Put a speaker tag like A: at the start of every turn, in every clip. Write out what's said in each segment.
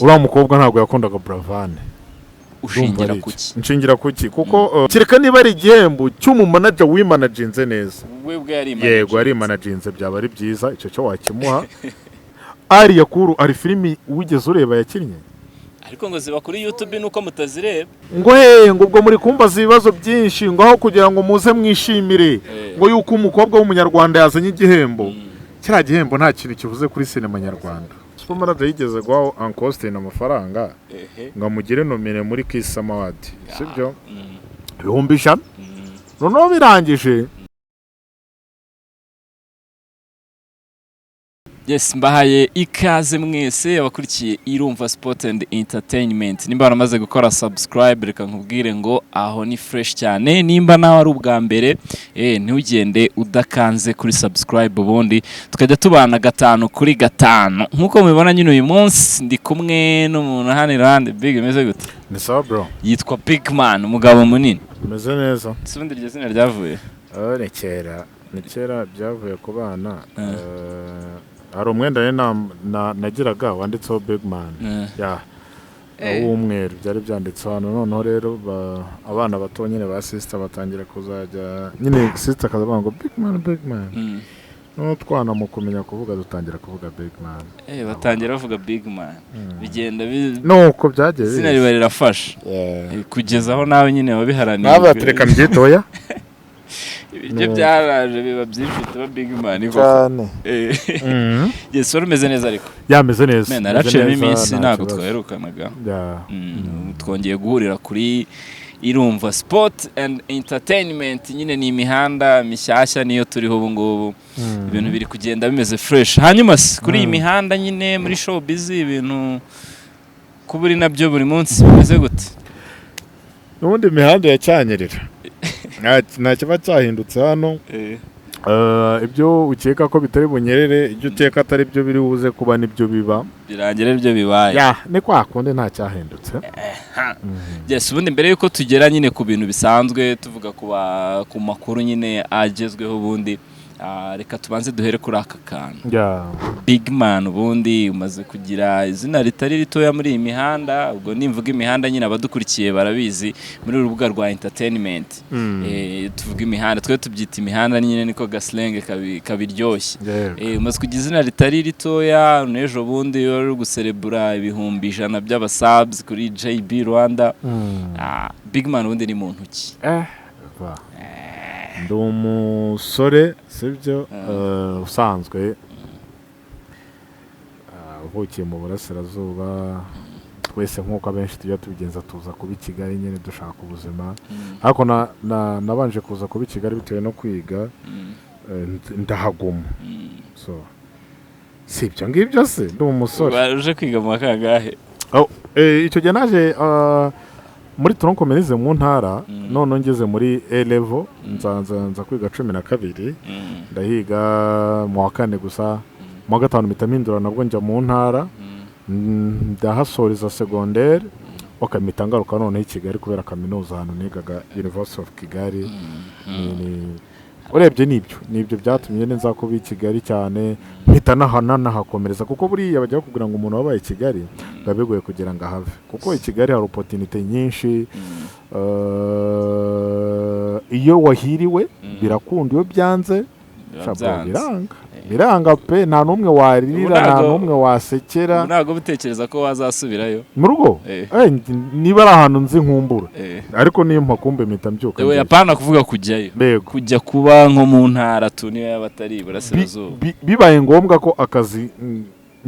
A: uriya mukobwa ntabwo yakundaga Buravane.
B: Ushingira kuki?
A: Nshingira kuki kuko kireka niba ari igihembo cy'umumanager wimanaginze neza.
B: Webwe yari manager.
A: Yego ari managinze byaba ari byiza icyo cyo wakimuha. Ari yakuru ari filimi wigeze ureba yakinnye.
B: Ariko ngo ziba kuri YouTube nuko mutazireba.
A: Ngo ngo ubwo muri kumbaza ibibazo byinshi ngo aho kugira ngo muze mwishimire ngo yuko umukobwa w'umunyarwanda yazanye igihembo. Kira gihembo nta kintu kivuze kuri sinema nyarwanda. Supermanager yigeze guhaho Uncle amafaranga ngo amugire nomine muri Kiss Award. Sibyo? Ibihumbi 100. Noneho birangije.
B: Yes, mbahaye ikaze mwese abakurikiye Irumva Sport and Entertainment. Nimba baramaze gukora subscribe reka nkubwire ngo aho ni fresh cyane. Nimba nawe ari ubwa mbere ntugende udakanze kuri subscribe ubundi tukajya tubana 5 kuri 5. Nkuko mubibona nyine uyu munsi ndi kumwe n'umuntu hano iruhande. Big meze gute?
A: Ni sawa bro.
B: Yitwa Big Man, umugabo munini.
A: Meze neza.
B: Subundi iryo zina ryavuye?
A: Ni kera byavuye ku bana. Hari umwenda nagiraga wanditseho Big Man. Umweru byari byanditseho hano noneho rero abana bato nyine ba sister batangira kuzajya nyine sister akavuga ngo Big Man. No twana mu kumenya kuvuga dutangira kuvuga Big Man.
B: Batangira bavuga Big Man. Bigenda
A: nuko byagiye.
B: Zina riba rirafasha. Kugeza aho nawe nyine wabiharaniye.
A: Nabatereka mbyitoya.
B: Ibyo byaraje biba byinshi tuba Big Man
A: cyane.
B: Yes, urumeze neza ariko.
A: Yameze neza.
B: Mena naraciyemo iminsi ntago twaherukanaga. Twongeye guhurira kuri Irumva Sport and Entertainment, nyine ni imihanda mishyashya niyo turiho ubu ngubu. Ibintu biri kugenda bimeze fresh. Hanyuma kuri iyi mihanda nyine muri showbiz ibintu kuburi nabyo buri munsi bimeze gute?
A: Nubundi imihanda yacyanyerera. Nta kiba cyahindutse hano. Ibyo ukeka ko bitari bunyerere, ibyo uteka atari byo biri buze kuba nibyo biba.
B: Birangira ibyo bibaye.
A: Ni kwa kundi nta cyahindutse.
B: Yes, ubundi mbere yuko tugera nyine ku bintu bisanzwe tuvuga ku makuru nyine agezweho ubundi reka tubanze duhere kuri aka kantu. Big Man ubundi umaze kugira izina ritari ritoya muri iyi mihanda. Ubwo nimvuga imihanda nyine abadukurikiye barabizi muri urubuga rwa entertainment. Tuvuga imihanda twe tubyita imihanda nyine niko gaslenge kabiryoshye. Umaze kugira izina ritari ritoya n'ejo bundi yo guserebura ibihumbi 100 by'abasubs kuri JB Rwanda. Big Man ubundi ni muntu ki?
A: Ndi umusore sibyo usanzwe uvukiye mu burasirazuba. Twese nk'uko abenshi tujya tubigenza tuza kuba i Kigali nyine dushaka ubuzima. Ariko nabanje kuza kuba i Kigali bitewe no kwiga ndahaguma. Si ibyo ngibyo se ndi umusore.
B: Uje kwiga mu kangahe?
A: Icyo gihe naje muri tronkomenize mu ntara none ngeze muri A level nza kwiga 12 ndahiga mu wa 4 gusa mu wa 5 mitamindura nabwo njya mu ntara ndahasoreza secondaire okamita ngaruka none i Kigali kubera kaminuza hano nigaga University of Kigali. Urebye nibyo byatumye neza ko bi Kigali cyane mpita nahakomereza kuko buriya bajya kugira ngo umuntu wabaye Kigali babegoye kugira ngo ahave kuko i Kigali hari opportunity nyinshi. Iyo wahiriwe birakunda iyo byanze biranga pe nta numwe waririra nta numwe wasekera.
B: Ntago bitekereza ko wazasubirayo
A: mu rugo niba ari ahantu nzi nkumbura ariko niyo mpakumbe mpita mbyuka.
B: Yapana kuvuga kujya kuba nko mu ntara tu niyo yabatari burasirazuba.
A: Bibaye ngombwa ko akazi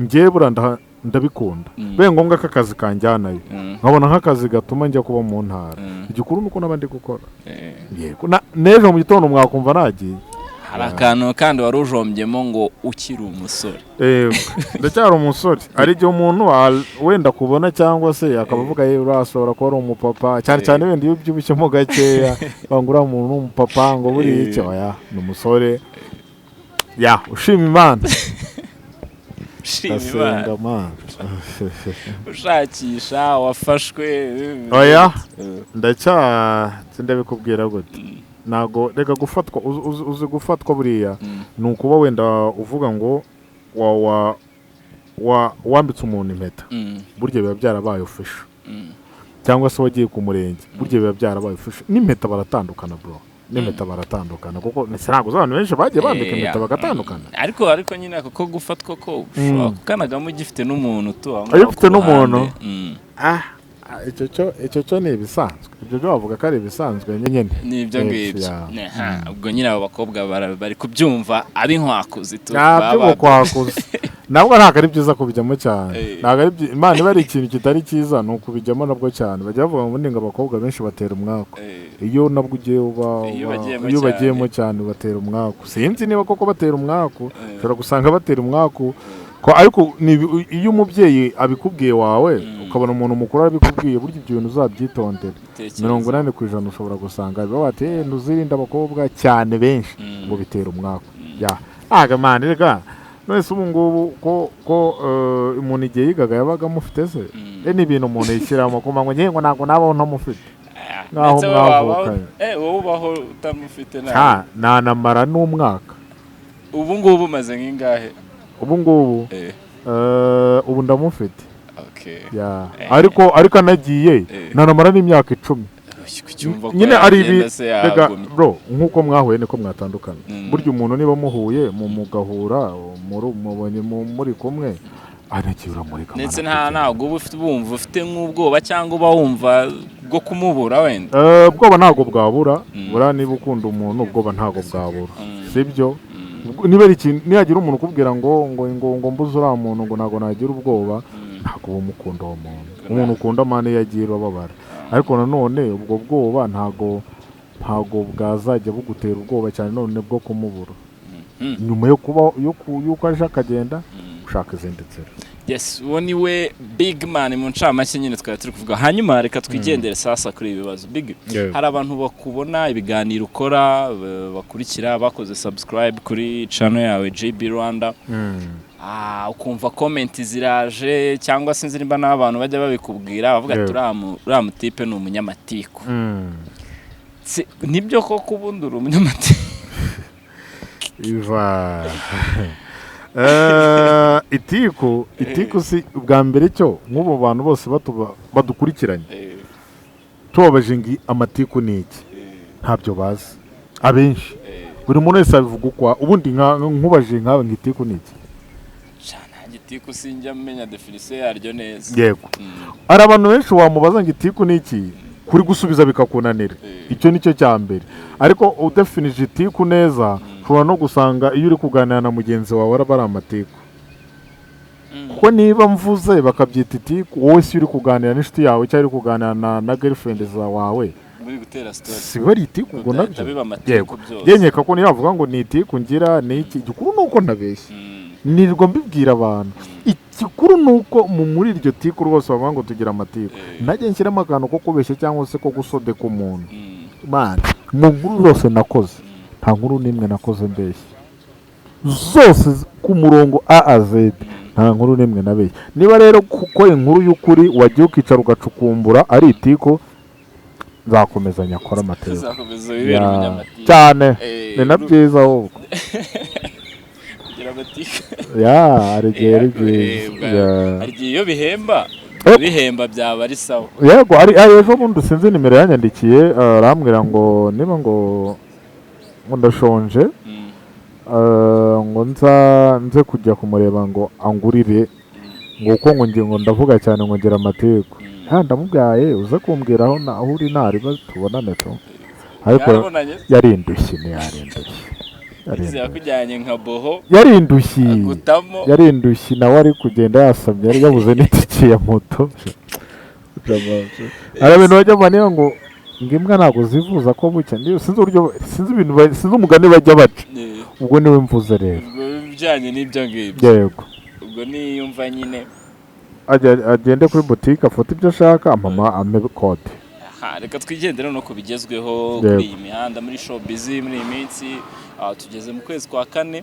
A: ngiye buranda ndabikunda. Bibaye ngombwa ko akazi kanjyanayo nkabona nk'akazi gatuma njya kuba mu ntara. Igikuru nuko nabandi gukora. Yego nejo mu gitondo mwakumva nagiye.
B: Hari akantu kandi wari ujombyemo ngo ukiri umusore.
A: Ndacyari umusore. Ari igihe umuntu wenda kubona cyangwa se akavuga urashobora kuba ari umupapa cyane wenda iyo byubishyemo gakeya bangura umuntu n'umupapa ngo buri icyo ni umusore. Ushima Imana.
B: Ushakisha wafashwe.
A: Ndabikubwira gute. Nago rega gufatwa uzi gufatwa buriya nukuba wenda uvuga ngo wambitse umuntu impeta burya biba byarabaye official cyangwa se wagiye ku murenge burya biba byarabaye official n'impeta baratandukana bro n'impeta baratandukana kuko ntabwo abantu benshi bagiye bambika impeta bagatandukana
B: ariko nyine ako gufatwa ko ushobora kukanagamo gifite n'umuntu
A: gifite n'umuntu icyo cyo ni ibisanzwe ibyo byo bavuga ko ari ibisanzwe nyine
B: n'ibyo ngibyo ubwo nyine abo bakobwa bari kubyumva ari nkwakuzi
A: ntabwo ari byiza kubijyamo cyane Imana iba ari ikintu kitari cyiza ni ukubijyamo nabwo cyane bajya bavuga ngo ngo abakobwa benshi batera umwaku iyo nabwo ugiye iyo bagiyemo cyane batera umwaku sinzi niba koko batera umwaku ushobora gusanga batera umwaku ariko iyo umubyeyi abikubwiye wawe ukabona umuntu mukuru arabikubwiye burya ibyo bintu uzabyitondera 80% ushobora gusanga biba bati ntuzirinde abakobwa cyane benshi ngo bitera umwaku mani rega none ubu ngubu ko umuntu igihe yigaga yabaga amufite se ni ibintu umuntu yishyiramo kuma ngo ngengo ntabwo nabaho ntamufite nkaho mwavukanye
B: wowe ubaho utamufite
A: nanamara n'umwaka
B: ubu ngubu umaze nk'ingahe
A: ubu ngubu ubu ndamufite ariko anagiye nanamara n'imyaka 10 nyine ari ibi bro nk'uko mwahuye niko mwatandukana burya umuntu niba muhuye mugahura muri kumwe aragiye uramurika
B: ndetse ntabwo uba ufite nk'ubwoba cyangwa uba wumva bwo kumubura wenda
A: ubwoba ntabwo bwabura buriya niba ukunda umuntu ubwoba ntabwo bwabura sibyo nihagira umuntu ukubwira ngo mbuze uriya muntu ngo ntabwo nagira ubwoba ntabwo uba umukunda uwo muntu umuntu ukunda amane yagiye bababara ariko nanone ubwo bwoba ntabwo bwazajya bugutera ubwoba cyane none bwo kumubura nyuma y'uko aje akagenda ushaka izindi nzira
B: yes uwo ni we big man mu ncamake nyine twari turi kuvuga hanyuma reka twigendere sasa kuri ibi bibazo big hari abantu bakubona ibiganiro ukora bakurikira bakoze subscribe kuri channel yawe JB Rwanda ukumva comment ziraje cyangwa se nzirimba n'abantu bajya babikubwira bavuga ati uriya mutipe ni umunyamatiku nibyo koko ubundi uri umunyamatiku
A: itiku si ubwa mbere cyo nk'ubu bantu bose badukurikiranye tubabaje ngo amatiku ni iki ntabyo bazi abenshi buri muntu wese abivuga ukwa ubundi nkubaje nkawe ngo itiku ni iki
B: itiku sinjya menya definition yaryo neza
A: yego ari abantu benshi wamubaza ngo itiku ni iki kuri gusubiza bikakunanira icyo nicyo cya mbere ariko udefinije itiku neza ushobora no gusanga iyo uri kuganira na mugenzi wawe araba ari amatiku kuko niba mvuze bakabyita itiku wowe si uri kuganira n'inshuti yawe cyangwa uri kuganira na girlfriend wawe si bari itiku ngo nabyo yego yenyeka ko niyo bavuga ngo ni itiku ngira ni iki gikuru ni uko ntabeshye nirwo mbibwira abantu ikikuru ni uko muri iryo tiku rwose bavuga ngo tugira amatiku najya nshyiramo akantu ko kubeshya cyangwa se ko gusodeka umuntu mu nkuru zose nakoze nta nkuru n'imwe nakoze mbeshya zose ku murongo A Z nta nkuru n'imwe nabeshya niba rero kuko inkuru y'ukuri wagiye ukicara ugacukumbura ari itiku nzakomeza nyakora amateka cyane ni na byiza ahubwo
B: hari igihe iyo bihemba byaba ari sawa
A: yego ejo bundi sinzi nimero yanyandikiye arambwira ngo niba ngo ndashonje ngo nze kujya kumureba ngo angurire ngo uko ngo ndavuga cyane ngo ngira amatiku ndamubwaye uze kumbwira aho uri ntariba tubonane tu ariko yarindushye
B: yakujyanye nka boho
A: yarindushye nawe ari kugenda yasamye yari yabuze n'itike ya moto hari ibintu bajya baniyo ngo imbwa ntabwo zivuza ko bucya sinzi umugani bajya baca ubwo niwe mvuze rero
B: bijyanye n'ibyo ngibyo
A: yego
B: ubwo niyumva nyine
A: agende kuri butike afata ibyo ashaka ame kode
B: reka twigendere no ku bigezweho kuri iyi mihanda muri showbiz muri iyi minsi tugeze mu kwezi kwa 4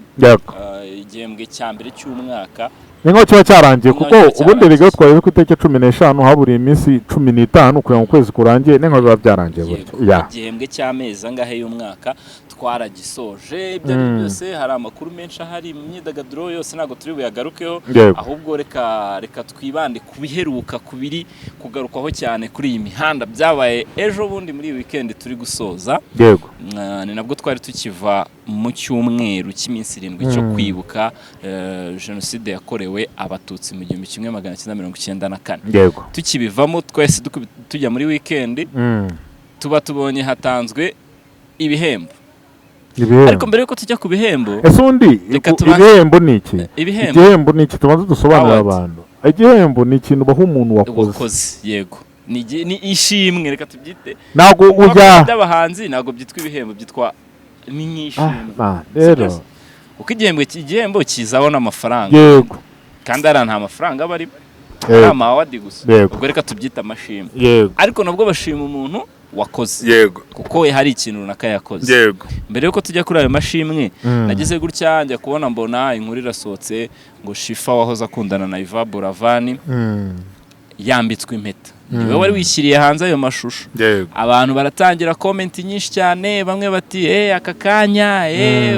B: igihembwe cya mbere cy'umwaka
A: ninko kiba cyarangiye kuko ubundi biga twari ku itariki 15 haburiye iminsi 15 kugira ngo ukwezi kurangiye ninko biba byarangiye
B: burya igihembwe cy'amezi angahe y'umwaka twaragisoje ibyo ari byose hari amakuru menshi ahari mu myidagaduro yose ntago turi buyagarukeho ahubwo reka twibande kubiheruka kubiri kugarukwaho cyane kuri iyi mihanda byabaye ejo bundi muri weekend turi gusoza ni nabwo twari tukiva mu cyumweru cy'iminsi 7 cyo kwibuka jenoside yakorewe abatutsi mu 1994 tukibivamo twese tujya muri weekend tuba tubonye hatanzwe ibihembo ariko mbere yuko tujya ku bihembo
A: ese undi ibihembo ni iki igihembo ni iki tubanze dusobanurira abantu igihembo ni ikintu baho umuntu wakoze
B: yego ni ishimwe reka tubyite
A: ntago ujya
B: by'abahanzi ntago byitwa ibihembo byitwa ni nk'ishimwe
A: rero
B: uko igihembo kizabona amafaranga
A: yego
B: kandi ari nta mafaranga bari ari amawadi gusa ubwo reka tubyita amashimwe ariko nabwo bashima umuntu wakoze
A: yego
B: kuko hari ikintu runaka yakoze
A: yego
B: mbere yuko tujya kuri ayo mashimwe nagize gutya njya kubona mbona inkuru irasohotse ngo Shifa wahoze akundana na Iva Buravani yambitswe impeta niwe wari wishyiriye hanze ayo mashusho abantu baratangira comment nyinshi cyane bamwe bati aka kanya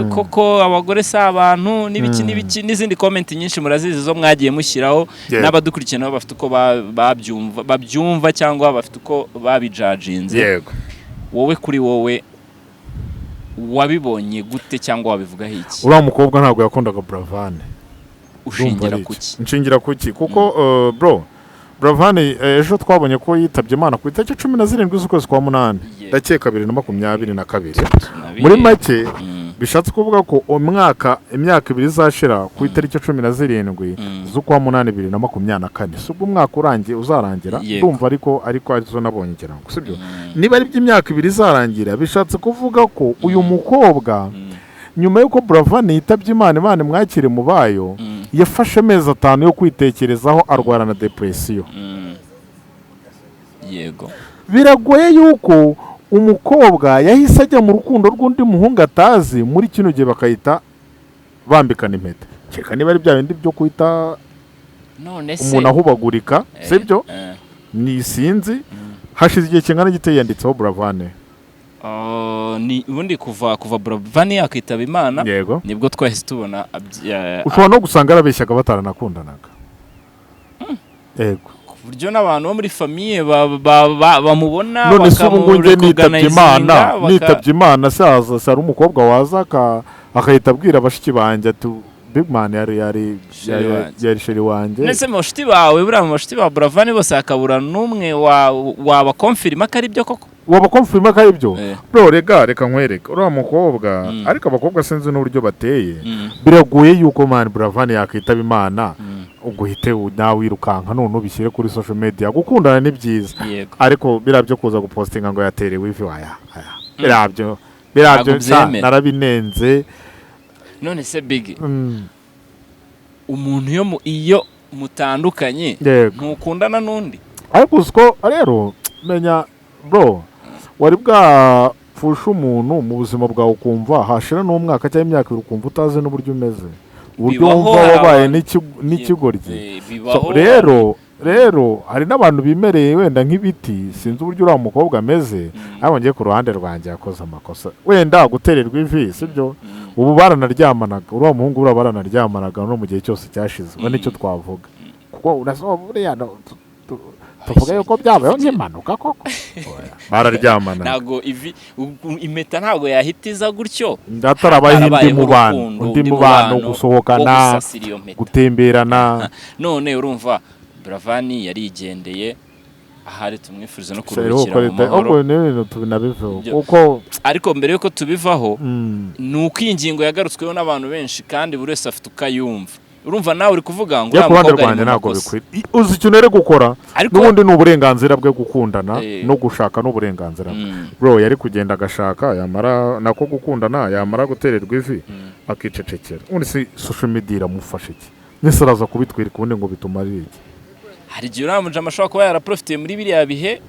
B: koko abagore si abantu n'ibiki n'izindi comment nyinshi murazizi zo mwagiye mushyiraho n'abadukurikira nabo bafite uko babyumva cyangwa bafite uko babijajinze wowe kuri wowe wabibonye gute cyangwa wabivugaho iki
A: uriya mukobwa ntabwo yakundaga Buravani
B: ushingira
A: kuki kuko bro Buravani ejo twabonye ko yitabye Imana ku itariki 17 z'ukwezi kwa 8 ndakeka 2022 muri make bishatse kuvuga ko imyaka 2 izashira ku itariki 17 z'ukwa 8 2024 subwo umwaka urangiye uzarangira ndumva ariko arizo nabonye ngira ngo sibyo niba ari by'imyaka 2 izarangira bishatse kuvuga ko uyu mukobwa nyuma yuko Buravani yitabye Imana mwakire mu bayo yafashe amezi 5 yo kwitekerezaho arwara na depression
B: yego
A: biragoye yuko umukobwa yahise ajya mu rukundo rw'undi muhungu atazi muri kino gihe bakayita bambikana impeta cyeka niba ari bya bindi byo kwita
B: none se
A: umuntu ahubagurika sibyo ni sinzi hashize igihe kingana giteye yanditseho Buravani
B: ni ubundi kuva Buravani yakitaba Imana nibwo twahise tubona
A: ushobora no gusanga arabeshyaga bataranakundanaga yego
B: ku buryo n'abantu bo muri famille bamubona
A: none se ubu ngunge nitabye Imana saza sari umukobwa waza akahita abwira abashiki banjye ati Big Man yari sheri wanjye
B: nese mu bashiki bawe buriya mu bashiki ba Buravani bose akabura n'umwe waba confirma ko ari byo koko
A: waba confirma ko ari byo bro reka nkwereka uriya mukobwa ariko abakobwa sinzi n'uburyo bateye biragoye yuko man Buravani yakitaba Imana uguhite nawe wirukanka none ubishyire kuri social media gukundana ni byiza ariko birabyo kuza gupostinga ngo yaterewe ivi birabyo narabinenze
B: none se Big umuntu iyo mutandukanye ntukundana n'undi
A: ariko usko rero menya bro wari bwafusha umuntu mu buzima bwawe ukumva hashira n'umwaka cyangwa imyaka 2 ukumva utazi n'uburyo umeze uburyo wumva wabaye n'ikigoryi rero hari n'abantu bimereye wenda nk'ibiti sinzi uburyo uriya mukobwa ameze ariko ngiye ku ruhande rwanjye yakoze amakosa wenda gutererwa ivi sibyo ubu baranaryamanaga uriya muhungu uriya baranaryamanaga no mu gihe cyose cyashize ubu nicyo twavuga kuko urasoba buriya tuvuga yuko byabayeho nk'impanuka koko bararyamana
B: ntago impeta ntago yahitiza gutyo
A: ndatarabaye undi mubano gusohokana gutemberana
B: none urumva Buravani yarigendeye ahari tumwifuriza no kuruhukira mu mahoro ariko mbere yuko tubivaho nuko iyi ngingo yagarutsweho n'abantu benshi kandi buri wese afite ukayumva urumva nawe uri kuvuga ngo
A: umukobwa ari ntago bikwiriye uzi ikintu ere gukora n'ubundi ni uburenganzira bwe gukundana no gushaka n'uburenganzira bro yari kugenda agashaka yamara nako gukundana yamara gutererwa ivi akicecekera undi si social media iramufasha iki nisaraza kubitwirika ubundi ngo bitumara iki
B: hari igihe uramuje amashaka kuba yaraprofitiye muri biriya bihe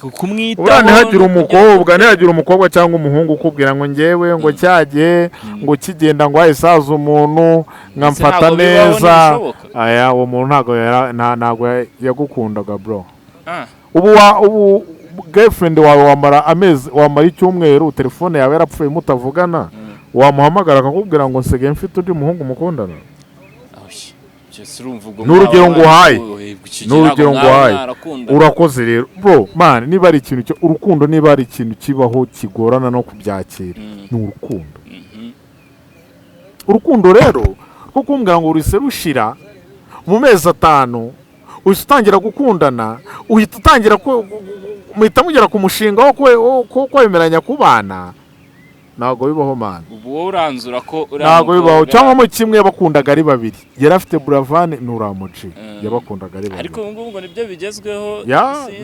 B: kumwitaho
A: ntihagira umukobwa cyangwa umuhungu ukubwira ngo ngewe ngo cyagiye ngo kigenda ngo ahisaza umuntu nkamfata neza aya uwo muntu ntago yagukundaga bro. Ubu girlfriend wawe wamara icyumweru telefone yawe yarapfuye mutavugana wamuhamagara akakubwira ngo nsege mfite undi muhungu mukundana. N'urugero nguhaye urakoze rero bro man. Niba ari ikintu urukundo, niba ari ikintu kibaho kigorana no kubyakira ni urukundo rero ko kumbwira ngo urise rushira mu mezi 5 uhita utangira gukundana, uhita utangira muhita mugera ku mushinga wo kwemeranya kubana. Ntago bibaho man.
B: Ubu wowe uranzura ko
A: ntago bibaho. Cyangwa mu kimwe bakundaga ari babiri, yari afite Buravan n'Uramuci yabakundaga ari babiri.
B: Ariko ubu ngo nibyo bigezweho.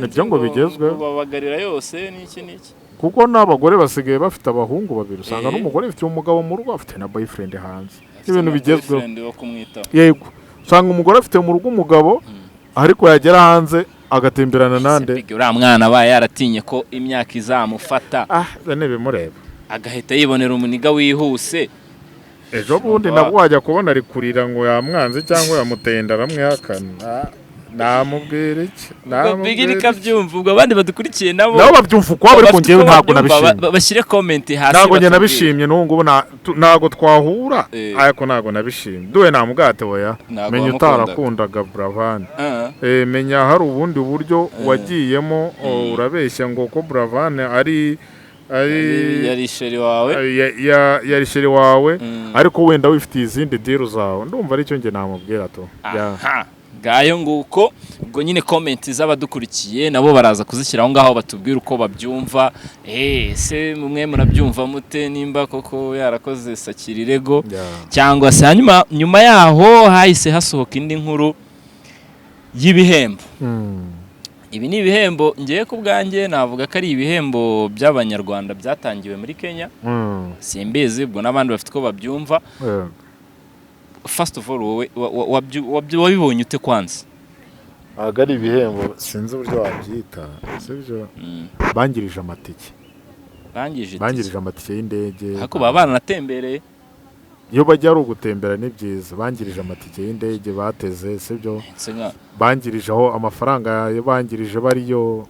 A: Nibyo ngo bigezweho,
B: babagarira yose n'iki
A: kuko n'abagore basigaye bafite abahungu babiri. Usanga n'umugore afite umugabo mu rugo, afite na boyfriend hanze. Ibintu bigezweho. Yego, usanga umugore afite mu rugo umugabo ariko yagera hanze agatemberana nande.
B: Uriya mwana aba yaratinye ko imyaka izamufata.
A: Bene bimureba
B: agahita yibonera umuniga wihuse.
A: Ejo bundi nabwo wajya kubona ari kurira ngo yamwanze cyangwa yamuteye ndaramwihakana. Namubwira iki?
B: Bigirika byumva ubwo abandi badukurikiye nabo
A: babyumva uko ariko ngewe ntabwo nabishimye.
B: Bashyire comment hasi.
A: Ntabwo nge nabishimye n'ubu ntabwo twahura ariko ntabwo nabishimye. Duwe namugate oya. Menya utarakundaga Buravan. Menya hari ubundi buryo wagiyemo urabeshya ngo ko Buravan ari
B: yari
A: sheri wawe ariko wenda wifitiye izindi deal zawe. Ndumva ari cyo nge namubwira to.
B: Gayo nguko ubwo nyine comment z'abadukurikiye nabo baraza kuzishyiraho ngaho batubwira uko babyumva. Se mumwe murabyumva mute, nimba koko yarakoze sakirirego cyangwa se hanyuma nyuma yaho hahise hasohoka indi nkuru y'ibihembo. Ibi ni ibihembo ngiye ku bwanjye navuga ko ari ibihembo by'abanyarwanda byatangiwe muri Kenya. Simbizi ubwo n'abandi bafite ko babyumva. First of all wowe wabibonye ute kwanza?
A: Agari ibihembo sinzi uburyo wabyita. Sibyo bangirije amatike. Bangirije amatike y'indege.
B: Hako baba banatembereye.
A: Iyo bajya ari ugutembera ni byiza. Bangirije amatike y'indege bateze, sibyo bangirije aho amafaranga bangirije bariyo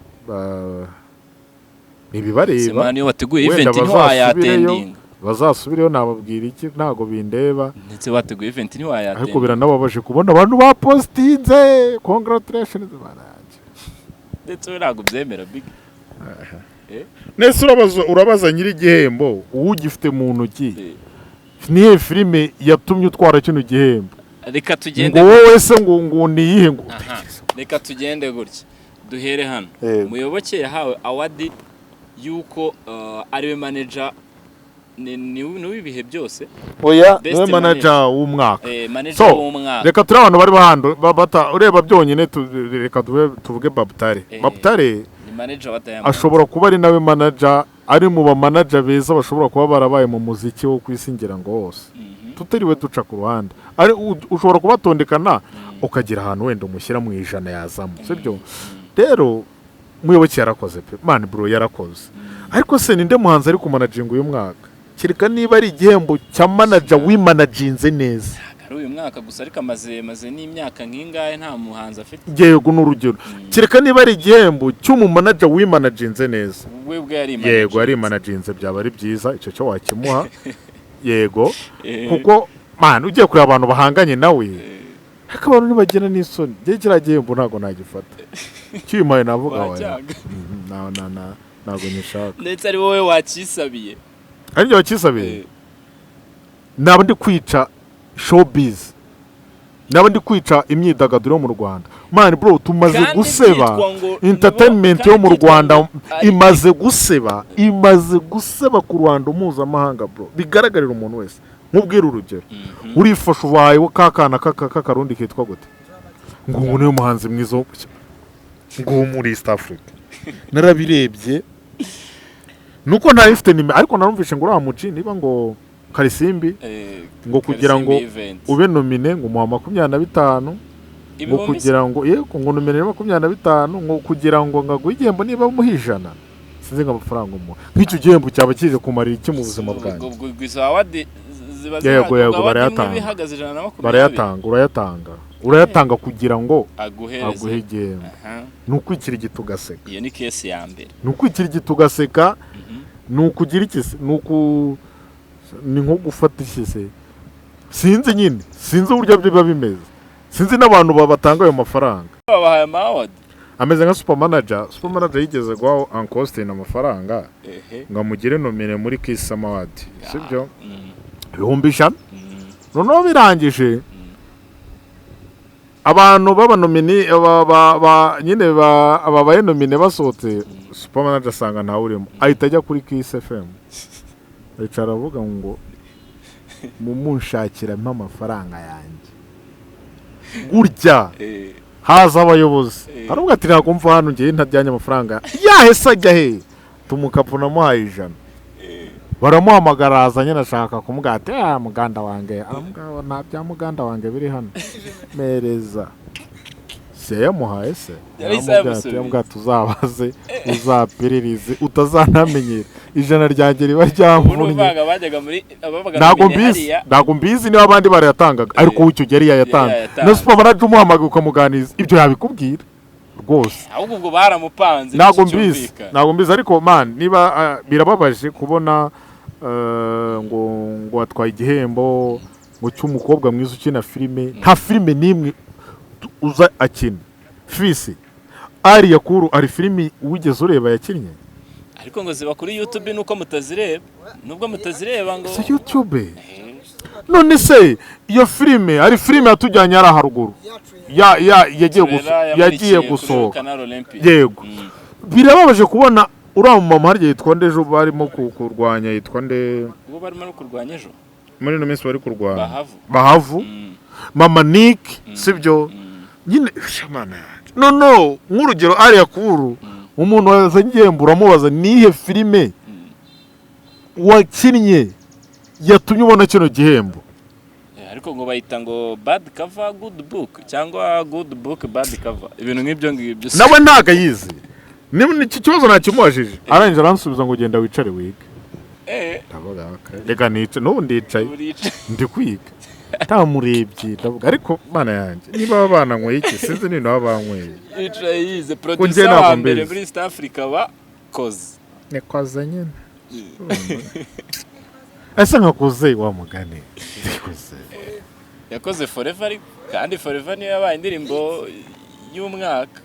A: ibibareba.
B: Semana iyo wateguye event ntiwayatendinga.
A: Bazasubireyo nababwira iki ntago bindeba.
B: Ndetse bateguye event ntiwayatendinga.
A: Ariko biranababaje kubona abantu bapostinze congratulations baranje.
B: Ndetse ntago byemera big.
A: Nese urabaza nyiri igihembo ugifite mu ntoki. Nihe filime yatumye utwara kino gihembo?
B: Reka tugende.
A: Ngo wowe se ngo niyihe ngo.
B: Reka tugende gutya. Duhere hano. Muyoboke yahawe award yuko ariwe manager ni wibihe byose.
A: Oya, niwe manager w'umwaka.
B: Manager w'umwaka.
A: Reka turi abantu bari bahando bata ureba byonyine reka tuvuge Babutare. Babutare
B: ni manager wa Diamond.
A: Ashobora kuba ari nawe manager, ari mu ba manager beza bashobora kuba barabaye mu muziki wo kwisingira ngo hose. Tutiriwe duca ku ruhande. Ari ushobora kubatondekana ukagira ahantu wenda umushyira mu ijana yazamo. Sibyo? Rero Muyoboke yarakoze pe. Man bro yarakoze. Ariko se ninde muhanzi ari ku managing uyu mwaka? Kireka niba ari igihembo cya manager wimanaginze neza.
B: Ari uyu mwaka gusa ariko amaze n'imyaka nkingahe nta muhanzi afite.
A: Yego n'urugero. Kireka niba ari igihembo cy'umu manager wimanaginze neza. Yego ari managinze byaba ari byiza icyo cyo wakimuha. Yego kuko man ugiye kuri abantu bahanganye nawe. Ariko abantu nibagena n'isoni. Giye kiragihembo ntago nagifata. Cyimaye navuga wawe. Ntago nyishaka.
B: Ndetse ari wowe wakisabiye.
A: Ari byo wakisabiye. Naba ndi kwica showbiz. Naba ndi kwica imyidagaduro mu Rwanda. Man bro tumaze guseba entertainment yo mu Rwanda imaze guseba ku Rwanda mpuzamahanga bro. Bigaragarira umuntu wese. Nkubwira urugero. Urifasha ubaye kakana kakarundi kitwa gute? Ngo niyo muhanzi mwiza ngo muri East Africa. Narabirebye. Nuko ntayifite nime ariko narumvishe ngo uramuci niba ngo Karisimbi ngo kugira ngo ube nomine ngo muha 25 ngo kugira ngo yego ngo nomero 25 ngo kugira ngo ngaguhe igihembo niba umuhijana sinzi ngo amafaranga umuha nk'icyo gihembo cyaba kije kumarira iki mu buzima bwanjye
B: ubwo award
A: yego urayatanga kugira ngo aguhe igihembo nukwikira igiti ugaseka
B: iyo ni case ya mbere
A: nukwikira igiti ugaseka nukugira ikise ni nko gufata ishise sinzi nyine sinzi uburyo biba bimeze sinzi n'abantu batanga ayo mafaranga
B: babahaye amaward
A: ameze nka super manager yigeze guhaho Ankostin amafaranga ngo amugire nomine muri Kiss Award sibyo 1,500 noneho birangije abantu b'abanomini nyine ababaye nomine basohotse super manager asanga ntawe urimo ahita ajya kuri Kiss FM aricara avuga ngo mumunshakira amafaranga yanjye gutya haza abayobozi aravuga ati ntabwo mva hano ngiye ntajyanye amafaranga yahese ajya he tumukapu namuhaye 100 baramuhamagara azanye nashaka kumubwira ati muganda wanjye aramubwira nta bya muganda wanjye biri hano mereza se yamuhaye se yaramubwira tuzabaze uzapiririze utazanamenyera ijana ryanjye riba ryavunnye ntabwo mbizi niba abandi barayatangaga ariko w'icyo gihe yayatanga na super manager umuhamagaye ukamuganiza ibyo yabikubwira rwose
B: ahubwo ubwo baramupanze
A: ntabwo mbizi ariko man niba birababaje kubona ngo atwaye igihembo ngo cy'umukobwa mwiza ukina filime nta filime n'imwe uza akina fisi ari yakuru ari filime wigeze ureba yakinnye
B: ariko ngo ziba kuri YouTube nuko mutazireba nubwo mutazireba ngo
A: si YouTube none se iyo filime ari filime yatujyanye ara haruguru yagiye gusohoka yego birababaje kubona uriya mama harya yitwa ndejo barimo kurwanya yitwa nde
B: ubu barimo no kurwanya ejo
A: muri no minsi bari kurwanya bahavu mama Nick sibyo nyine shamana no nk'urugero ari yakuru umuntu wazanye igihembo uramubaza nihe filime wakinnye yatumye ubona kino gihembo
B: ariko ngo bayita ngo bad cover good book cyangwa good book bad cover ibintu nk'ibyo ngibyo
A: nawe ntaga yize iki kibazo nakimubajije arangije aransubiza ngo genda wicare wige ndavuga reka nice n'ubu ndicaye ndi kwiga ntamurebye ndavuga ariko bana yanjye niba abana nkwe iki sinzi ni nabo bankweye
B: yicaye yize producer wa mbere muri East Africa bakoze
A: nekoze nyine ese nkakoze wa mugani
B: yakoze Forever kandi Forever niyo yabaye indirimbo y'umwaka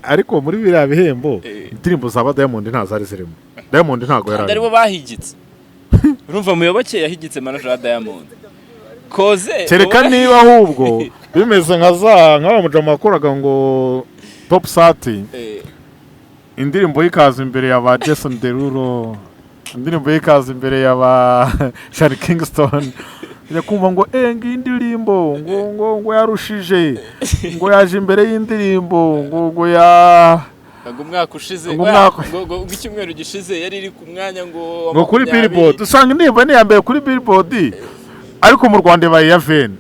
A: ariko muri biriya bihembo indirimbo zaba Diamond ntazari zirimo Diamond ntago yarari
B: aribo bahigitse urumva muyoboke yahigitse manager wa Diamond koze
A: kereka niba ahubwo bimeze nk'aba mujama wakoraga ngo Top Sati indirimbo y'ikaza imbere ya ba Jason Derulo indirimbo y'ikaza imbere ya ba Charlie Kingston yakumva ngo indirimbo ngo yarushije ngo yaje imbere y'indirimbo ngo ya
B: umwaka ushize ngo icyumweru gishize yari iri ku mwanya ngo
A: kuri Billboard usanga indirimbo ni ya mbere kuri Billboard ariko mu Rwanda baye ya Ven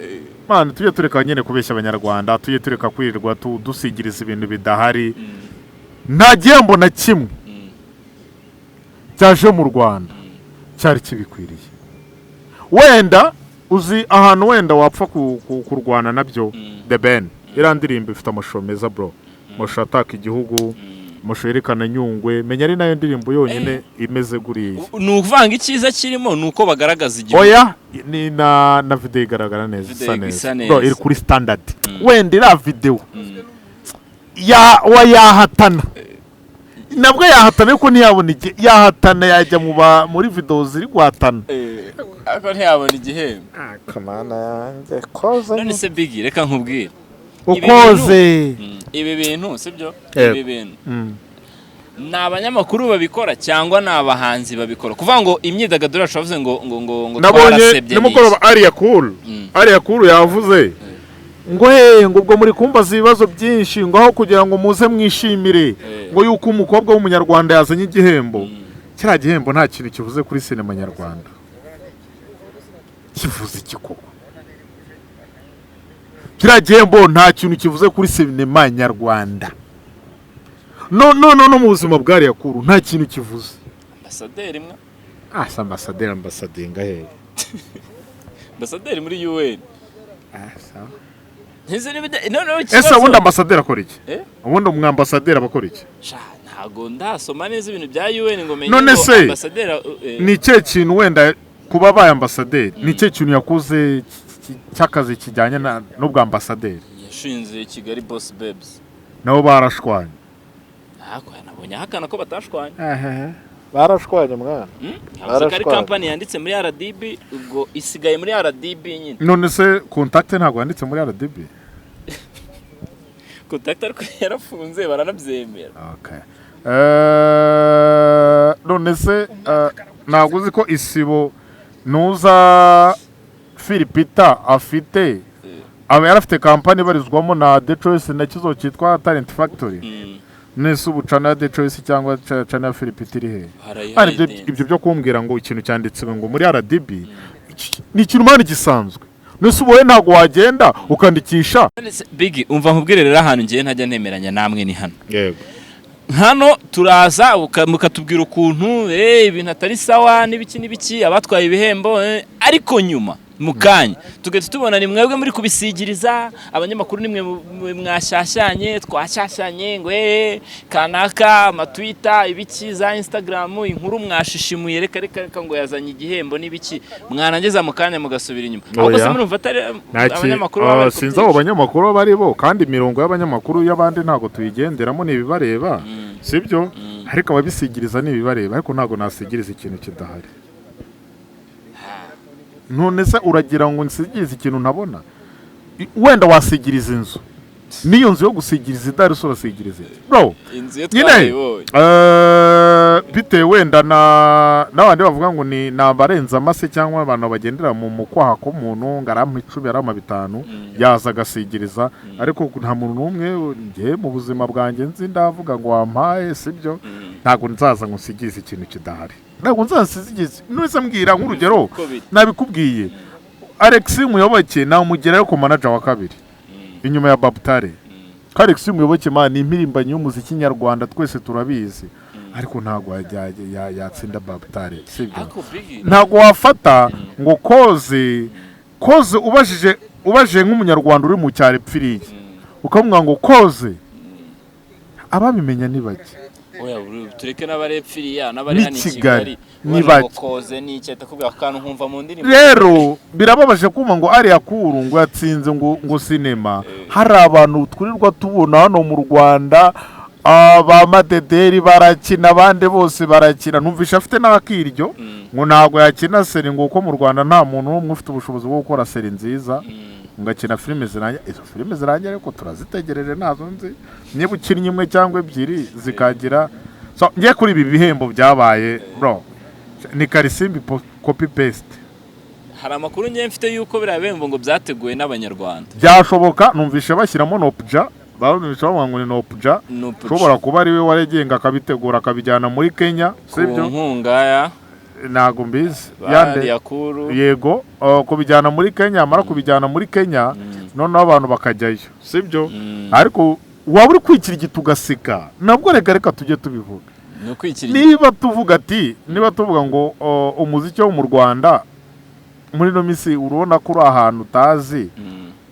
A: man tujye tureka nyene kubeshya abanyarwanda tujye tureka kwirirwa dusigiriza ibintu bidahari nta gihembo na kimwe cyaje mu Rwanda cyari kibikwiriye wenda uzi ahantu wenda wapfa kurwana nabyo The Ben irandirimba ifite amashusho meza bro amashusho ataka igihugu amashusho yerekana Nyungwe menya ari nayo ndirimbo yonyine imeze guriye
B: ni ukuvanga icyiza kirimo nuko bagaragaza igihugu
A: oya ni na video igaragara neza bro iri kuri standard wenda ira video yahatana nabwo yahatana ariko ntiyabona yahatana yajya muri video ziri guhatana
B: ariko ntiyabona igihembo
A: kamana yanjye koze
B: none se Biggie reka nkubwire
A: ukoze
B: ibi bintu sibyo ibi bintu ni abanyamakuru babikora cyangwa ni abahanzi babikora kuvuga ngo imyidagaduro yavuze ngo
A: nabonye nimugoroba ari yakuru yavuze ngo ngo ubwo muri kumbaza ibibazo byinshi ngo aho kugira ngo muze mwishimire ngo yuko umukobwa w'umunyarwanda yazanye igihembo kiriya gihembo nta kintu kivuze kuri sinema nyarwanda kivuze iki koko kiriya gihembo nta kintu kivuze kuri sinema nyarwanda, no mu buzima bwariya kuru nta kintu kivuze.
B: Ambasaderi mwa
A: si ambasaderi ngahe
B: ambasaderi muri UN.
A: Sawa.
B: Ese
A: ubundi ambasaderi akora iki? Ubundi umwambasaderi abakora iki?
B: Ntago ndasoma neza ibintu bya UN ngo menye
A: none se
B: ambasaderi
A: ni cye kintu wenda kuba baye ambasaderi ni cye kintu yakuze cy'akazi kijyanye n'ubwa ambasaderi.
B: Yashinze Kigali Boss Babes
A: nabo barashwanye.
B: Nabonye hakana ko batashwanye.
A: Barashwanye mwana.
B: Barashwanye company yanditse muri RDB ubwo isigaye muri RDB nyine.
A: None se contact ntago yanditse muri RDB?
B: Contact ariko yarafunze baranabyemera.
A: Okay. None se ntabwo uzi ko isibo nuza Philipita afite aba yarafite kampani barizwamo na The Choice na kizo cyitwa Talent Factory. Nese ubucana The Choice cyangwa cana Philipita iri he? Hari ibyo byo kumbwira ngo ikintu cyanditse ngo muri RDB ni ikintu mani gisanzwe. Nese uboye ntago wagenda ukandikisha.
B: Big umva nkubwire rero ahantu ngiye ntajya ntemeranya namwe ni hano.
A: Yego.
B: Hano turaza mukatubwira ukuntu ibintu atari sawa n'ibiki abatwaye ibihembo ariko nyuma mukanya tugeze tubona ni mwebwe muri kubisigiriza abanyamakuru nimwe mwashashanye twashashanye ngo kanaka amatwitter ibiki za Instagram inkuru mwashishimuye reka ngo yazanye igihembo n'ibiki mwanangeza mukanya mugasubira inyuma ahubwo se murumva atari abanyamakuru
A: sinza abo banyamakuru bari bo kandi mirongo y'abanyamakuru y'abandi ntago tuyigenderamo nibibareba sibyo ariko ababisigiriza nibibareba ariko ntago nasigiriza ikintu kidahari. None se uragira ngo nsigirize ikintu ntabona wenda wasigiriza inzu niyo nzu yo gusigiriza idari so rasigiriza bro
B: inzu yo twayibonye
A: bitewe wenda n'abandi bavuga ngo ni nabarenza amase cyangwa abantu bagendera mu mukwaha ko umuntu ngarampa 10 arama 5 yaza gasigiriza ariko nta muntu numwe ngiye mu buzima bwanjye nzi ndavuga ngo wampaye sibyo ntago nzaza ngo nsigirize ikintu kidahari ntago nzansigize nose mbwira nk'urugero nabikubwiye Alex Muyoboke na umugerayo ku manager wa kabiri inyuma ya Babutare. Alex Muyoboke ni impirimbanyi y'umuziki nyarwanda twese turabizi ariko ntago yatsinda Babutare sibyo. Ntago wafata ngo koze ubajije nk'umunyarwanda uri mu cyare pfiriye ukamwanga ngo koze ababimenya ni bake.
B: Oya tureke n'abarepfiriya n'abari hano Kigali koze ni cyeta kubwa kantu nkumva mu ndirimbo.
A: Rero birababaje kuma ngo ari yakuru ngo yatsinze ngo sinema hari abantu twirirwa tubona hano mu Rwanda aba Madederi barakina abande bose barakina numvisha afite n'akiryo ngo ntago yakina seri ngo uko mu Rwanda nta muntu umwe ufite ubushobozi bwo gukora seri nziza ngakina filime zirangiye. Izo filime zirangiye ariko turazitegereje nazo nzi niba ukinnye imwe cyangwa ebyiri zikagira so ngiye kuri ibi bihembo byabaye bro ni Karisimbi copy paste.
B: Hari amakuru ngiye mfite yuko birabembo ngo byateguwe n'abanyarwanda
A: byashoboka numvishe bashyiramo Nopja barunisha ngo ni Nopja ushobora kuba ari we waregenga akabitegura akabijyana muri Kenya
B: sibyo nkungaya
A: nago mbizi
B: yande yakuru
A: yego kubijyana muri Kenya amara kubijyana muri Kenya none abantu bakajyayo sibyo ariko waba uri kwikirigita ugaseka nabwo reka tujye tubivuga niba tuvuga ati niba tuvuga ngo umuziki wo mu Rwanda muri no misi urubona ko uri ahantu utazi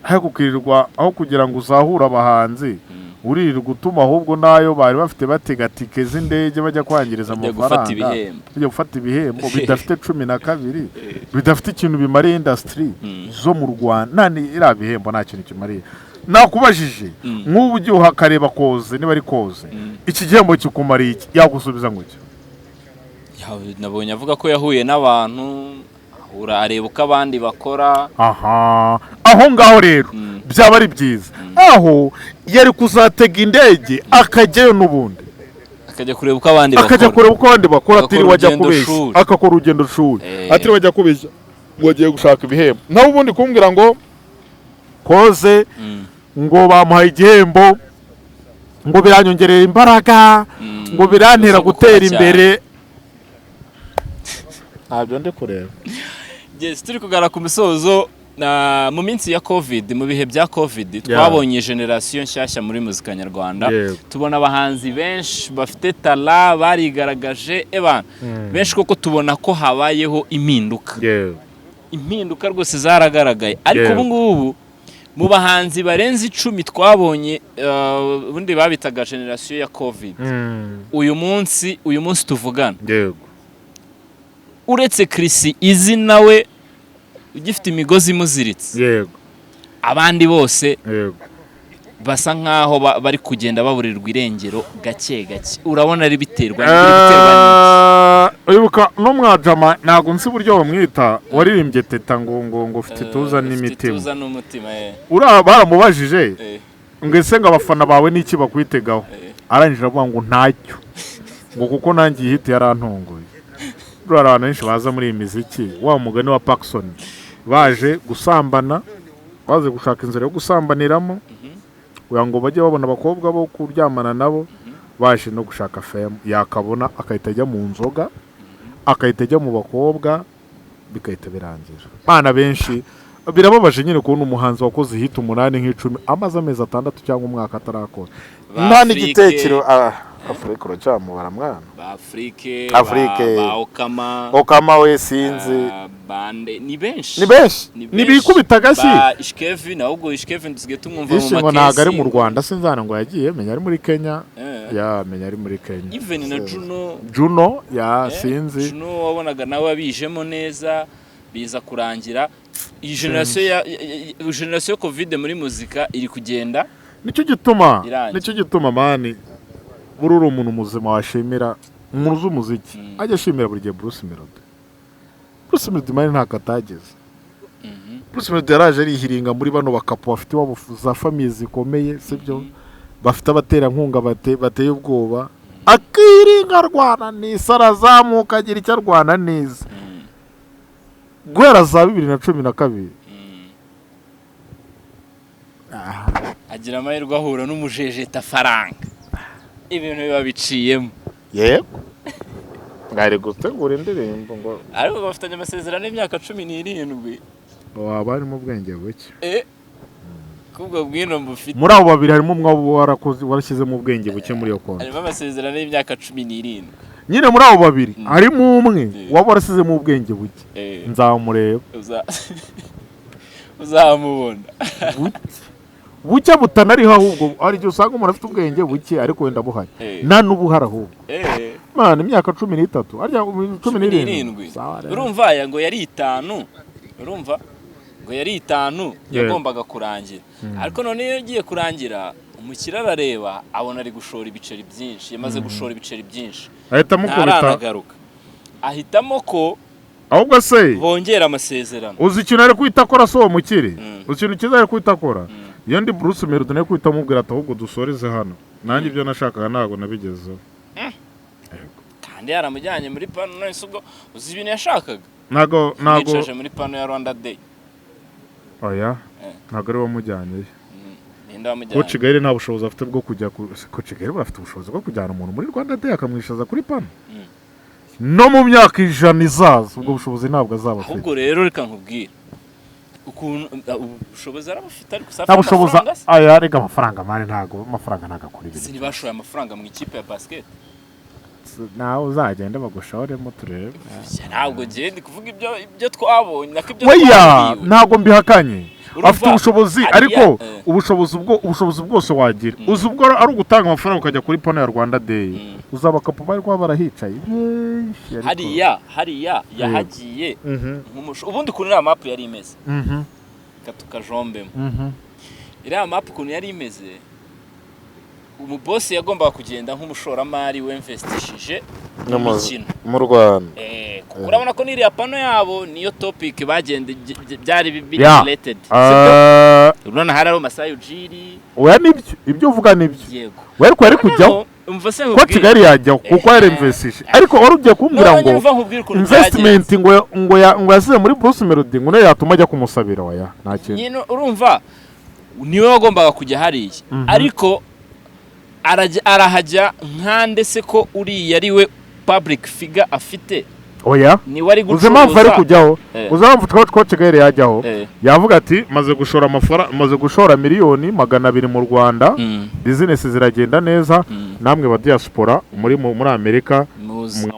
A: ariko kukirirwa aho kugira ngo uzahura abahanzi uririrwa gutuma ahubwo nayo bari bafite bategatike z'indege bajya kwangiriza amafaranga bajya gufata ibihembo bidafite 12 bidafite ikintu bimariye industry zo mu Rwanda nani ira bihembo nta kintu kimariye. Nakubajije nk'ubu ugiye uhakareba koze niba ari koze iki gihembo kikumariye iki yagusubiza ngo iki?
B: Nabonye avuga ko yahuye n'abantu areba uko abandi bakora.
A: Aho ngaho rero byaba ari byiza aho yari kuzatega indege akajyayo n'ubundi
B: akajya kureba uko abandi
A: bakora atiri wajya kubeshya akakora urugendo shuri atiri wajya kubeshya ngo agiye gushaka ibihembo naho ubundi kumbwira ngo koze ngo bamuhaye igihembo ngo biranyongerera imbaraga ngo birantera gutera imbere. Ntabyo ndi kureba.
B: Turi kugara ku misozo mu minsi ya covid, mu bihe bya covid twabonye generation nshyashya muri muzika nyarwanda. Tubona abahanzi benshi bafite tala barigaragaje benshi koko tubona ko habayeho impinduka. Impinduka rwose zaragaragaye, ariko ubu ngubu mu bahanzi barenze 10 twabonye ubundi babitaga generation ya covid, uyu munsi tuvugana uretse Chris Izi nawe ugifite imigozi imuziritse, abandi bose basa nkaho bari kugenda baburirwa irengero gake gake. Urabona ari biterwa
A: uyibuka no mwajama ntago nsi buryo bamwita waririmbye Teta ngo ufite tuza n'umutima baramubajije ngo ese ngo abafana bawe n'iki bakwitegaho, arangije avuga ngo ntacyo, ngo kuko nangiye hit yarantunguye. Abantu benshi baza muri imiziki wa mugani wa Paxson baje gusambana, baze gushaka inzira yo gusambaniramo kugira ngo bajye babona abakobwa bo kuryamana nabo, baje no gushaka fame yakabona akahita ajya mu nzoga, akahita ajya mu bakobwa, bikahita birangira. Bana benshi birababaje nyine kubona umuhanzi wakoze hit 8 nk'icumi amaze amezi 6 cyangwa umwaka atarakora. Nta n'igitekero Afrika uracamubara mwana.
B: Afrique
A: ba Okama we sinzi
B: bande ni benshi
A: nibikubita gashi.
B: Ishkevi nahubwo Ishkevi dusigaye tumwumva mu
A: makesi. Ntago ari mu Rwanda sinzana ngo yagiye menya ari muri Kenya. Menya ari muri Kenya.
B: Even na
A: Juno sinzi.
B: Juno wabonaga nawe abijemo neza biza kurangira. Iyi generation covid muri muzika iri kugenda.
A: Nicyo gituma mani bururu umuntu muzima washimira umuntu z'umuziki ajya ashimira buri gihe Bruce Melody mani ntakatageze. Bruce Melody yaraje arihiringa muri bano bakapo bafite za famille zikomeye sibyo, bafite abatera nkunga bateye ubwoba, akiringa rwana n'isara zamuka agira icyo arwana neza guhera za 2012
B: agira amahirwe ahura n'umujejeta faranga, ibintu biba biciyemo.
A: Yego ngari gutegura indirimbo ngo
B: ariko bafitanye amasezerano y'imyaka 17.
A: Waba ari mu bwenge buke
B: kubwo bwino mufite
A: muri abo babiri harimo umwe warashyize mu bwenge buke muri yo konti.
B: Harimo amasezerano y'imyaka 17
A: nyine muri abo babiri harimo umwe waba warasize mu bwenge buke. Nzamureba
B: uzamubona
A: bucya butanariho ahubwo ari cyo usanga umuntu afite ubwenge buke ariko wenda buhari nta n'ubuhara ahubwo mana imyaka 13 arya 17.
B: Urumva ngo yari 5, urumva ngo yari 5 yagombaga kurangira, ariko none iyo yagiye kurangira umukira arareba abona ari gushora ibiceri byinshi, yamaze gushora ibiceri byinshi, ahitamo ko
A: ahubwo se
B: bongera amasezerano.
A: Uzi ikintu ari kwita akora so mukire, uzi ikintu kiza ari kwita akora iyo ndi Bruce Melody nayo kwita mubwira ati ahubwo dusoreze hano nanjye ibyo nashakaga ntago nabigezeho.
B: Kandi yaramujyanye muri pano none ubwo uzi ibintu yashakaga
A: ntago
B: yicaje muri pano ya Rwanda Day.
A: Oya ntago ari wamujyanye
B: ninde wamujyanye
A: ko Kigali nta bushobozi afite bwo kujya ko Kigali bafite ubushobozi bwo kujyana umuntu muri Rwanda Day akamwishaza kuri pano no mu myaka 100 izaza ubwo bushobozi ntabwo azaba afite.
B: Ahubwo rero reka nkubwire ukuntu ubushobozi arabufite ariko
A: nta bushobozi rega amafaranga mane ntago amafaranga nagakora ibintu.
B: Sinibashoye amafaranga mu ikipe ya basket.
A: Nawe uzagenda bagushoremo turebe.
B: Ntabwo gende kuvuga ibyo twabonye nakibyo.
A: Oya ntago mbihakanye afite ubushobozi ariko ubushobozi bwose wagira uzi ubwo ari ugutanga amafaranga ukajya kuri pano ya Rwanda Day uzaba kapo bari kwa barahicaye
B: hariya yahagiye ubundi kuntu iriya map yari imeze katukajombemo iriya map kuntu yari imeze umubosi yagombaga kugenda nk'umushoramari w'investishije imikino
A: mu Rwanda.
B: Urabona ko n'iriya pano yabo niyo topic bagenda byari related. Urabona hari Masayo Jiri.
A: Oya nibyo ibyo uvuga nibyo.
B: Yego.
A: Wari kwari kujyaho ko Kigali yajyaho kuko yari investishe ariko wari ugiye kumbwira ngo investment ngo yasize muri Bruce Melody ngo yatuma ajya kumusabira waya nta kintu.
B: Nyine urumva niwe wagombaga kujya hariya ariko arahajya nkande se ko uri yari we public figure afite
A: oya
B: niwe ari gucuruza
A: uzema ari kujyaho uzamva Coach Gaël yajyaho yavuga ati maze gushora miliyoni 200 mu Rwanda business ziragenda neza namwe ba diaspora muri Amerika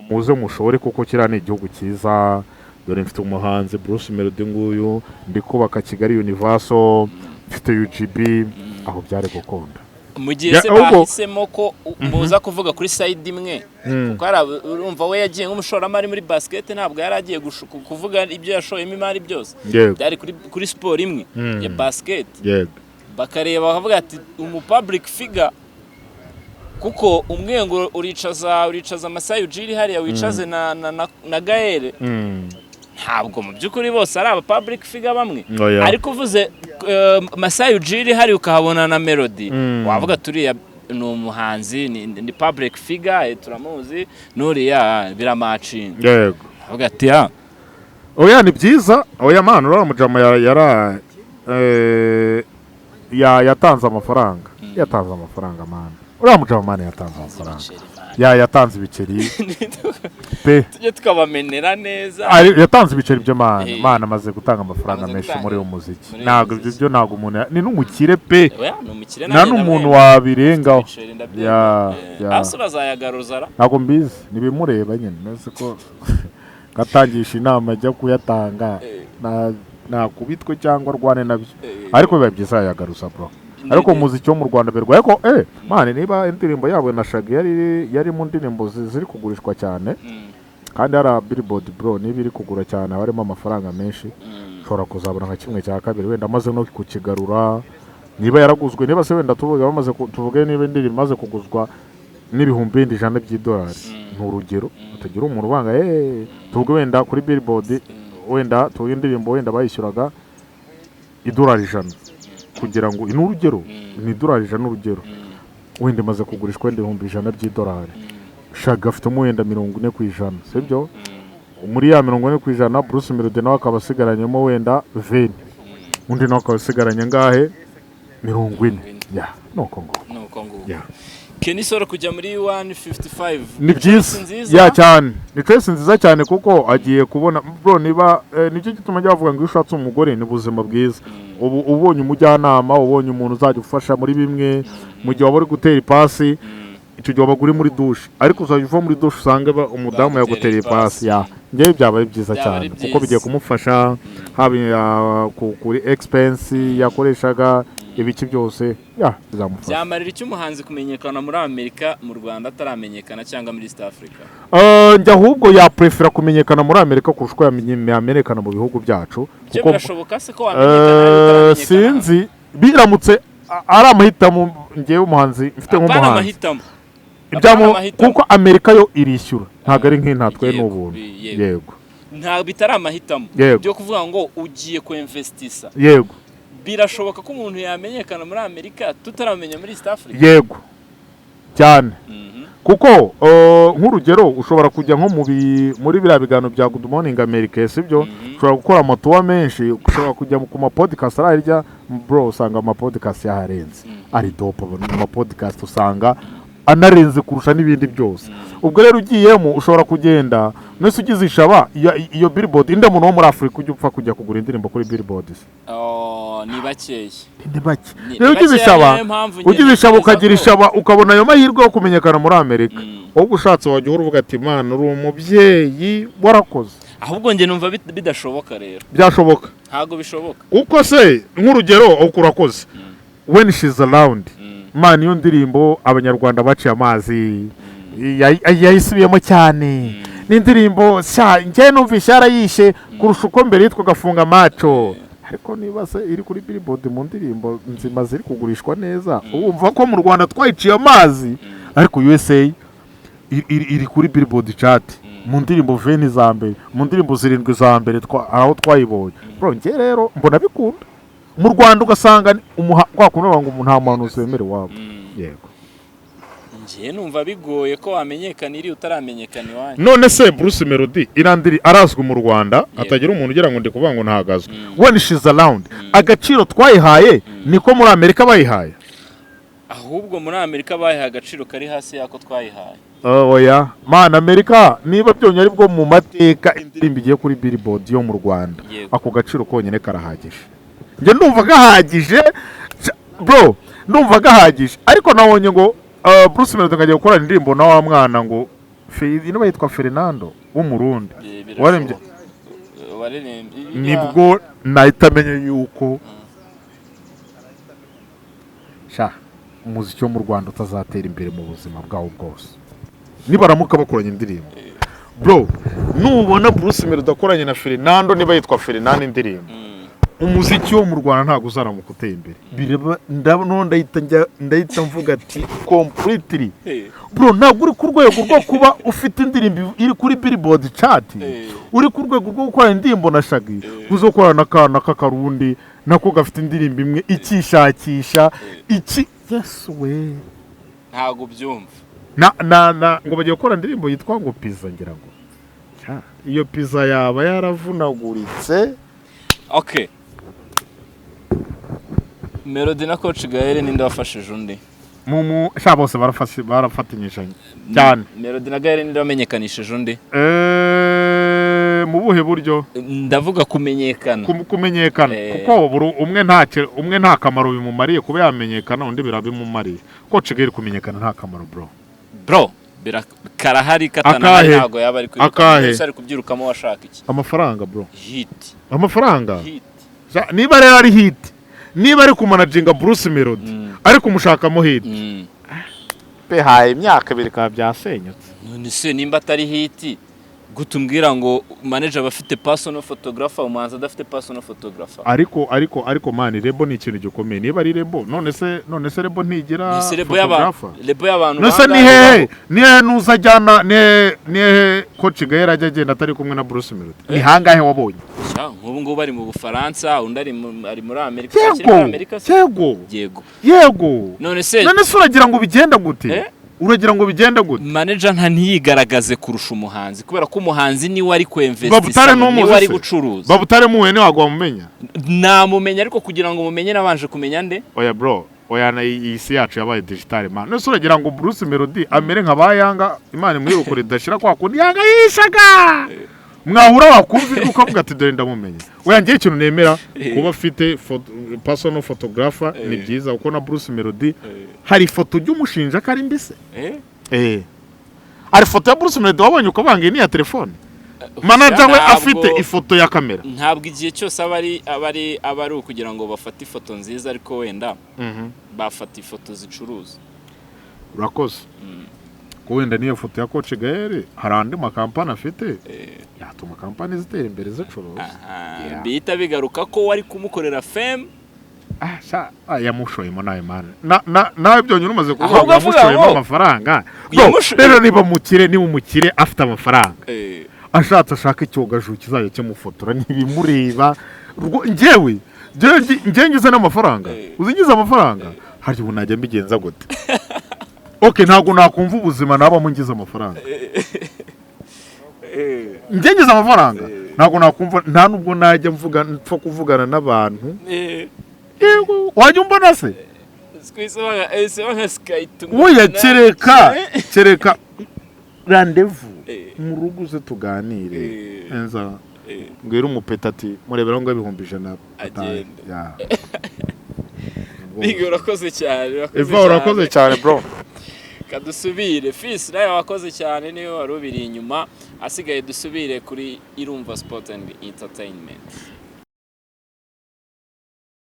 A: muze mushore kuko kira ni igihugu cyiza dore mfite umuhanzi Bruce Melody nguyu ndi kubaka Kigali Universal mfite UGB aho byari gukunda
B: mu gihe se bahisemo ko muza kuvuga kuri side imwe kuko urumva we yagiye nk'umushoramari muri basket ntabwo yari agiye kuvuga ibyo yashoyemo imari byose byari kuri sport imwe ya basket bakareba bakavuga ati public figure kuko umwe ngo uricaza Masai Ujiri hariya wicaze na Gaël ntabwo mu by'ukuri bose ari aba public figure bamwe ariko uvuze Masai Ujiri hari ukahabona na Melody wavuga turiya ni umuhanzi ni public figure turamuzi nuriya biramacinga
A: yego
B: avuga ati
A: oya ni byiza oya man uramujama yatanze amafaranga man uramujama man yatanze amafaranga yatanze ibiceri
B: tujye tukabamenera neza
A: yatanze ibiceri byo mana amaze gutanga amafaranga menshi muri uwo muziki ntabwo ibyo ntabwo umuntu ni n'umukire pe nta n'umuntu wabirengaho
B: hasi bazayagaruza
A: ntabwo mbizi ntibimureba nyine nese ko gatangisha inama ajya kuyatanga nakubitwe cyangwa arwane nabyo ariko biba byiza yagaruza bro ariko umuziki wo mu Rwanda berwa ariko mane niba indirimbo yabo na Shaggy yari mu ndirimbo ziri kugurishwa cyane kandi hari Billboard bro niba iri kugura cyane harimo amafaranga menshi ushobora kuzabona nka kimwe cya kabiri wenda amaze no kukigarura niba yaraguzwe niba se wenda tuvuge niba indirimbo imaze kuguzwa n'ibihumbi $100 n'urugero utagira umuntu ubanga tuvuge wenda kuri Billboard wenda tuvuge indirimbo wenda bayishyuraga $100 kugira ngo inurugero ni $100 n'urugero wenda maze kugurishwa wenda $100 Shaggy afite wenda 40% sibyo muri ya 40% Bruce Melody nawe akaba asigaranyemo wenda 20 undi nawe akaba asigaranye ngahe 40 nuko ngo
B: Kenny Solo kujya muri 155
A: ni byiza cyane ni twese nziza cyane kuko agiye kubona bro niba nicyo gituma bavuga ngo ushatse umugore ni buzima bwiza ubonye umujyanama ubonye umuntu uzajya ufasha muri bimwe mu gihe waba uri gutera ipasi icyo gihe waba uri muri douche ariko uzajya uva muri douche usanga umudamu yagutera ipasi ngewe byaba ari byiza cyane kuko bigiye kumufasha haba kuri expense yakoreshaga ibiki byose bizamufasha
B: byamarira icyo umuhanzi kumenyekana muri Amerika mu Rwanda ataramenyekana cyangwa muri East Africa
A: njya ahubwo yaprefera kumenyekana muri Amerika kurusha uko yamenyekana mu bihugu byacu
B: kuko birashoboka se ko wamenyekana
A: sinzi biramutse ari amahitamo ngewe umuhanzi mfite nk'umuhanzi kuko Amerika yo irishyura ntabwo ari nk'intatwe n'ubuntu yego
B: ntabwo bitari amahitamo byo kuvuga ngo ugiye kuinvestisa
A: yego
B: birashoboka ko umuntu yamenyekana muri Amerika tutaramenya muri East Africa
A: yego cyane kuko nk'urugero ushobora kujya nko muri biriya biganiro bya Good Morning America sibyo ushobora gukora amatuwa menshi ushobora kujya ku ma podcast ararya bro usanga ama podcast yaharenze ari dope ama podcast usanga anarenze kurusha n'ibindi byose ubwo rero ugiyemo ushobora kugenda nese ugize ishaba iyo Billboard inde muntu wo muri Afrika ujya upfa kujya kugura indirimbo kuri Billboard
B: ni bakeye
A: ni bake rero ugize ishaba ukagira ishaba ukabona ayo mahirwe yo kumenyekana muri Amerika ahubwo ushatse wajya uvuga ati man uri umubyeyi warakoze
B: ahubwo nge numva bidashoboka rero
A: byashoboka
B: ntago bishoboka
A: uko se nk'urugero uko urakoze when she's around man iyo ndirimbo abanyarwanda baciye amazi yayisubiyemo cyane n'indirimbo njye numvishe yarayishe kurusha uko mbere yitwa gafunga maco ariko niba se iri kuri Billboard mu ndirimbo nzima ziri kugurishwa neza urumva ko mu Rwanda twayiciye amazi ariko USA iri kuri Billboard chart mu ndirimbo 20 za mbere mu ndirimbo 7 za mbere aho twayibonye bro njye rero mbona bikunda mu Rwanda ugasanga kwa kuno ngo umuntu nta muntu uzemere wabo yego
B: ngiye numva bigoye ko wamenyekana iri utaramenyekana iwanyu
A: none se Bruce Melody irandiri arazwe mu Rwanda atagira umuntu ugira ngo ndi kuvuga ngo ntahagazwe when she's around agaciro twayihaye niko muri Amerika bayihaye
B: ahubwo muri Amerika bayiha agaciro kari hasi yako twayihaye.
A: Oya mana Amerika niba byonye ari bwo mu mateka indirimbo igiye kuri Billboard yo mu Rwanda ako gaciro konyene karahagije. Nje ndumva gahagije bro, ndumva gahagije ariko nabonye ngo Bruce Melody ngagiye gukora indirimbo na wa mwana ngo ino bayitwa Fernando w'umurundi warembye nibwo nahita menye yuko umuziki wo mu Rwanda utazatera imbere mu buzima bwawo bwose nibaramuka bakoranye indirimbo bro. Nubona Bruce Melody akoranye na Fernando niba yitwa Fernando indirimbo umuziki wo mu Rwanda ntago uzaramuka uteye imbere bireba ndahita mvuga ati completely bro. Ntabwo uri ku rwego rwo kuba ufite indirimbo iri kuri Billboard chart, uri ku rwego rwo gukora indirimbo na Shaggy uzokora n'akana k'akarundi nako gafite indirimbo imwe ikishakisha iki. Yes we
B: ntago byumva
A: ngo bagiye gukora indirimbo yitwa ngo Pizza, ngira ngo iyo Pizza yaba yaravunaguritse.
B: Okay, Melody na Coach Gaël ninde wafashije undi
A: bose barafatanyije cyane.
B: Melody na Gaël ninde wamenyekanishije undi
A: mu buhe buryo?
B: Ndavuga kumenyekana
A: kuko umwe nta kamaro bimumariye kuba yamenyekana undi birabimumariye. Coach Gaël kumenyekana nta kamaro bro karahari katanaye ntago yaba ari kwiruka ari kubyirukamo washaka iki? Amafaranga bro,
B: hit
A: amafaranga niba rero ari hit, niba ari kumanaginga Bruce Melody ari kumushakamo hit haye imyaka 2 ka byasenyutse.
B: None se nimba atari hit gutumbwira ngo manager bafite personal photographer umuhanzi adafite personal photographer? Ariko man Rebo ni ikintu gikomeye. Niba ari Rebo none se Rebo ntigira photographer. Rebo y'abantu
A: nose ni nuzajyana ne Coach Gaël agenda atari kumwe na Bruce Melody. Ni hangahe wabonye?
B: Nk'ubu ngubu bari mu Bufaransa undi ari muri Amerika.
A: Yego none se uragira ngo bigenda gute?
B: Manager nta ntiyigaragaze kurusha umuhanzi kubera ko umuhanzi niwe ari kwinvestisa niwe ari gucuruza.
A: Babutare muwe ni wagwa mumenya?
B: Namumenya ariko kugira ngo mumenye nabanje kumenya nde.
A: Oya bro, oya na isi yacu yabaye digital man. None uragira ngo Bruce Melody amere nk'abayanga Imana muri ukuri dashira kwa kundi yanga yishaga mwahura wakumva ukavuga ati dore ndamumenya. Oya ngiye ikintu nemera kuba afite personal photographer ni byiza uko na Bruce Melody hari foto y'umushinja kari mbise ari foto ya Bruce Melody wabonye ukabanga ni ya telefone. Manager we afite ifoto ya kamera.
B: Ntabwo igihe cyose abari ukugira ngo bafate ifoto nziza ariko wenda bafata ifoto zicuruza.
A: Urakoze wenda niyo foto ya Coach Gaël hari andi makampani afite yatuma kampani zitera imbere zicuruza.
B: Bihita bigaruka ko wari kumukorera fame
A: yamushoyemo nawe man nawe byonyine umaze kuvuga yamushoyemo amafaranga. Rero niba umukire afite amafaranga ashatse ashaka icyogaju kizayo cyamufotora ntibimureba. Njyewe ngize n'amafaranga uzingize amafaranga hari ubu najya mbigenza gute? Okay, ntago nakumva ubuzima naba mungize amafaranga. Ngize amafaranga ntago nakumva nta nubwo najya mvuga mpfa kuvugana n'abantu. Yego wajya umbona se? Oya kereka rendezvous mu rugo ze tuganire enza ngwira umupeta ati murebera ngo 1,100
B: agenda. Bigo urakoze cyane bro. Kadusubire Fils nayo wakoze cyane niyo warubiri inyuma asigaye dusubire kuri Irumva Sport and Entertainment.